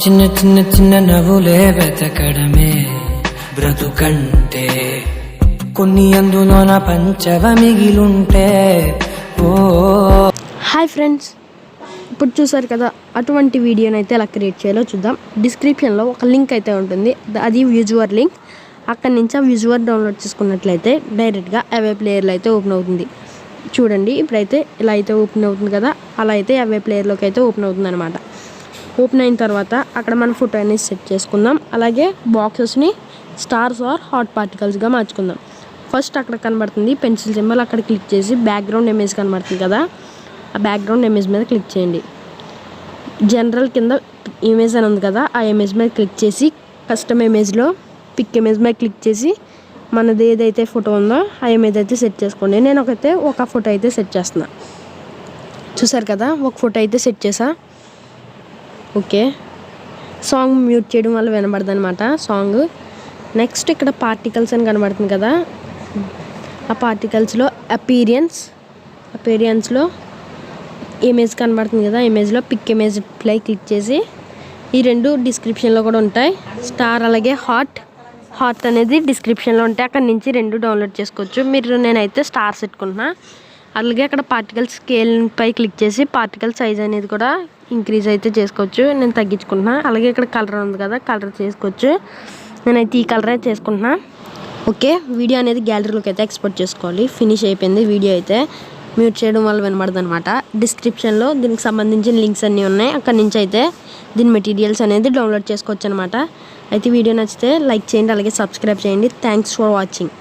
చిన్న చిన్న చిన్న నవ్వులే వెతకడమే బ్రతుకంటే కొన్ని అందులోన పంచవ మిగిలుంటే. ఓ హాయ్ ఫ్రెండ్స్, ఇప్పుడు చూసారు కదా, అటువంటి వీడియోని అయితే ఎలా క్రియేట్ చేయాలో చూద్దాం. డిస్క్రిప్షన్లో ఒక లింక్ అయితే ఉంటుంది, అది విజువర్ లింక్. అక్కడి నుంచి ఆ విజువర్ డౌన్లోడ్ చేసుకున్నట్లయితే డైరెక్ట్గా అవే ప్లేయర్లో అయితే ఓపెన్ అవుతుంది. చూడండి, ఇప్పుడైతే ఇలా అయితే ఓపెన్ అవుతుంది కదా, అలా అయితే అవే ప్లేయర్లోకి అయితే ఓపెన్ అవుతుంది అనమాట. ఓపెన్ అయిన తర్వాత అక్కడ మన ఫోటో అనేది సెట్ చేసుకుందాం. అలాగే బాక్సెస్ని స్టార్స్ ఆర్ హాట్ పార్టికల్స్గా మార్చుకుందాం. ఫస్ట్ అక్కడ కనబడుతుంది పెన్సిల్ సింబల్, అక్కడ క్లిక్ చేసి బ్యాక్గ్రౌండ్ ఇమేజ్ కనబడుతుంది కదా, ఆ బ్యాక్గ్రౌండ్ ఇమేజ్ మీద క్లిక్ చేయండి. జనరల్ కింద ఇమేజ్ అని ఉంది కదా, ఆ ఇమేజ్ మీద క్లిక్ చేసి కస్టమ్ ఇమేజ్లో పిక్ ఇమేజ్ మీద క్లిక్ చేసి మనది ఏదైతే ఫోటో ఉందో ఆ ఇమేజ్ అయితే సెట్ చేసుకోండి. నేను ఒక ఫోటో అయితే సెట్ చేస్తున్నా. చూసారు కదా, ఒక ఫోటో అయితే సెట్ చేసా. ఓకే, సాంగ్ మ్యూట్ చేయడం వల్ల వినబడదు అనమాట సాంగ్. నెక్స్ట్ ఇక్కడ పార్టికల్స్ అని కనబడుతుంది కదా, ఆ పార్టికల్స్లో అపీరియన్స్లో ఇమేజ్ కనబడుతుంది కదా, ఇమేజ్లో పిక్ ఇమేజ్ ప్లే క్లిక్ చేసి, ఈ రెండు డిస్క్రిప్షన్లో కూడా ఉంటాయి. స్టార్ అలాగే హార్ట్ అనేది డిస్క్రిప్షన్లో ఉంటాయి, అక్కడ నుంచి రెండు డౌన్లోడ్ చేసుకోవచ్చు. నేనైతే స్టార్ పెట్టుకుంటున్నా. అలాగే అక్కడ పార్టికల్ స్కేల్ పై క్లిక్ చేసి పార్టికల్ సైజ్ అనేది కూడా ఇంక్రీజ్ అయితే చేసుకోవచ్చు. నేను తగ్గించుకుంటున్నా. అలాగే ఇక్కడ కలర్ ఉంది కదా, కలర్ చేసుకోవచ్చు. నేనైతే ఈ కలరే చేసుకుంటున్నా. ఓకే, వీడియో అనేది గ్యాలరీలోకి అయితే ఎక్స్పోర్ట్ చేసుకోవాలి. ఫినిష్ అయిపోయింది. వీడియో అయితే మ్యూట్ చేయడం వల్ల వినబడదు అనమాట. డిస్క్రిప్షన్లో దీనికి సంబంధించిన లింక్స్ అన్నీ ఉన్నాయి, అక్కడ నుంచి అయితే దీని మెటీరియల్స్ అనేది డౌన్లోడ్ చేసుకోవచ్చు అనమాట. అయితే వీడియో నచ్చితే లైక్ చేయండి, అలాగే సబ్స్క్రైబ్ చేయండి. Thanks for watching.